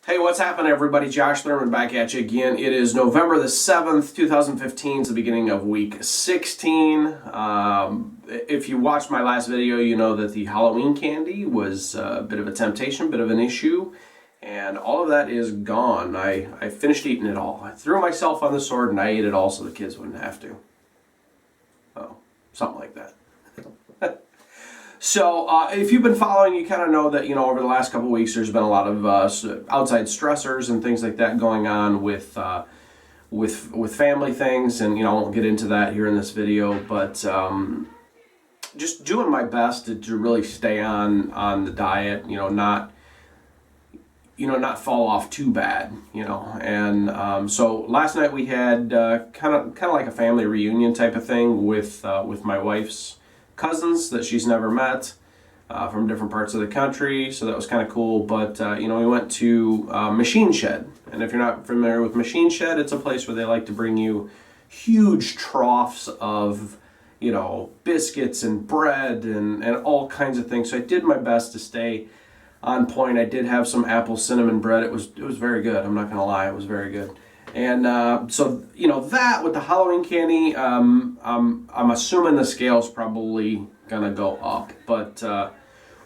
Hey, what's happening, everybody? Josh Thurman back at you again. It is November the 7th, 2015. It's the beginning of week 16. If you watched my last video, you know that the Halloween candy was a bit of a temptation, bit of an issue, and all of that is gone. I finished eating it all. I threw myself on the sword and I ate it all so the kids wouldn't have to. Oh, something like that. So if you've been following, you kind of know that, over the last couple of weeks, there's been a lot of outside stressors and things like that going on with family things, and I won't get into that here in this video, but just doing my best to really stay on the diet, not fall off too bad, and so last night we had kind of like a family reunion type of thing with my wife's cousins that she's never met from different parts of the country, so that was kind of cool. But we went to Machine Shed, and if you're not familiar with Machine Shed, it's a place where they like to bring you huge troughs of biscuits and bread and all kinds of things. So I did my best to stay on point. I did have some apple cinnamon bread. It was very good. I'm not gonna lie, it was very good. And so that with the Halloween candy, I'm assuming the scale's probably gonna go up, but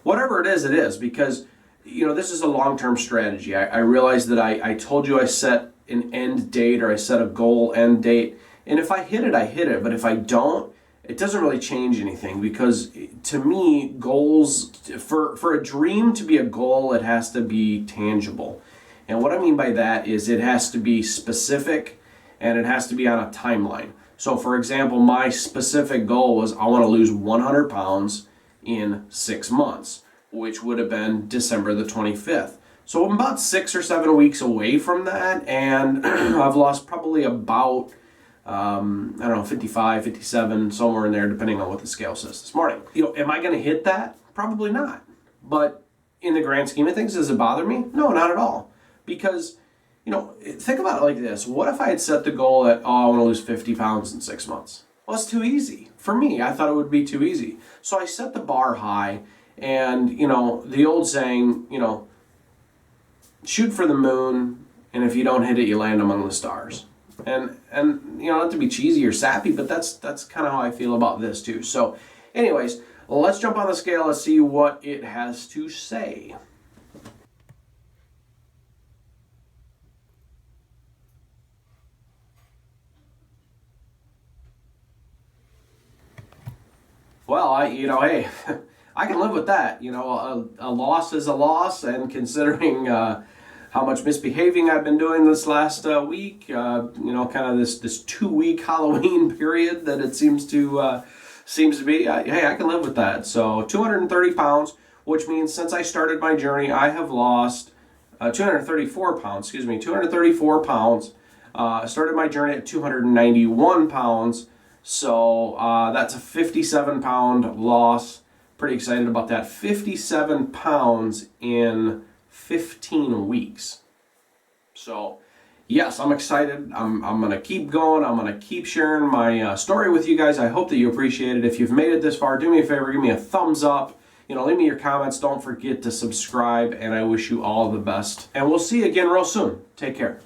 whatever it is, because this is a long-term strategy. I realize that I told you I set an end date, or I set a goal end date, and if I hit it, I hit it, but if I don't, it doesn't really change anything, because to me, goals, for a dream to be a goal, it has to be tangible. And what I mean by that is it has to be specific and it has to be on a timeline. So for example, my specific goal was I want to lose 100 pounds in 6 months, which would have been December the 25th. So I'm about 6 or 7 weeks away from that, and I've lost probably about, 55, 57, somewhere in there, depending on what the scale says this morning. Am I going to hit that? Probably not. But in the grand scheme of things, does it bother me? No, not at all. Because, think about it like this. What if I had set the goal that, I want to lose 50 pounds in 6 months? Well, it's too easy. For me, I thought it would be too easy. So I set the bar high, and, the old saying, shoot for the moon, and if you don't hit it, you land among the stars. And not to be cheesy or sappy, but that's kind of how I feel about this too. So anyways, let's jump on the scale. Let's see what it has to say. Well, hey, I can live with that. A loss is a loss, and considering how much misbehaving I've been doing this last week, kind of this 2-week Halloween period that it seems to be, hey, I can live with that. So 230 pounds, which means since I started my journey, I have lost 234 pounds, 234 pounds. I started my journey at 291 pounds. So that's a 57 pound loss. Pretty excited about that. 57 pounds in 15 weeks. So yes, I'm excited. I'm going to keep going. I'm going to keep sharing my story with you guys. I hope that you appreciate it. If you've made it this far, do me a favor, give me a thumbs up. Leave me your comments. Don't forget to subscribe, and I wish you all the best. And we'll see you again real soon. Take care.